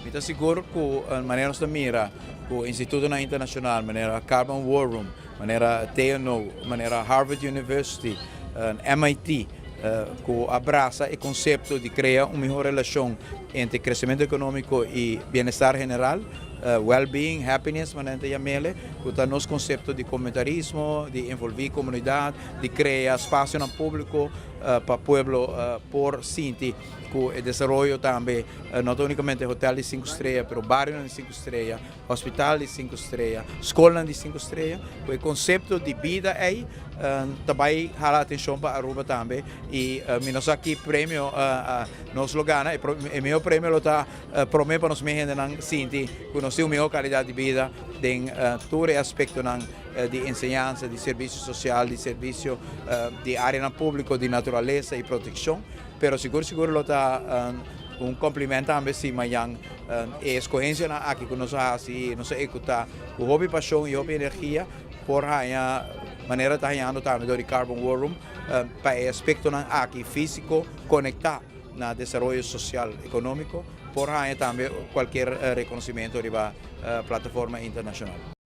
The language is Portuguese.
Estou seguro que a maneira que mira, que o Instituto Internacional, maneira Carbon War Room, maneira TNO, maneira Harvard University, MIT, que abraça o conceito de criar uma melhor relação entre crescimento econômico e bem-estar general, well-being, happiness, maneira chamele, que está nos conceito de comentarismo, de envolver a comunidade, de criar espaço no público para o povo por sentir que o desenvolvimento também, não unicamente hotel de 5 estrelas, mas bairro de 5 estrelas, hospital de 5 estrelas, escola de 5 estrelas, o conceito de vida aí também hala atenção para Aruba também e nós aqui prêmio nós logana e meu prêmio está promete para nós mesmos não sentir que nós temos melhor qualidade de vida em todo aspecto de ensinança, de serviço social, de serviço de área pública, de natureza e proteção, pero seguro está cumprimento também se amanhã a escolha aqui que nós assim nós executar o hobby paixão e hobby energia por a maneira de estar também do Carbon War Room para o aspecto aqui físico conectar na desenvolvimento social econômico por também qualquer reconhecimento da plataforma internacional.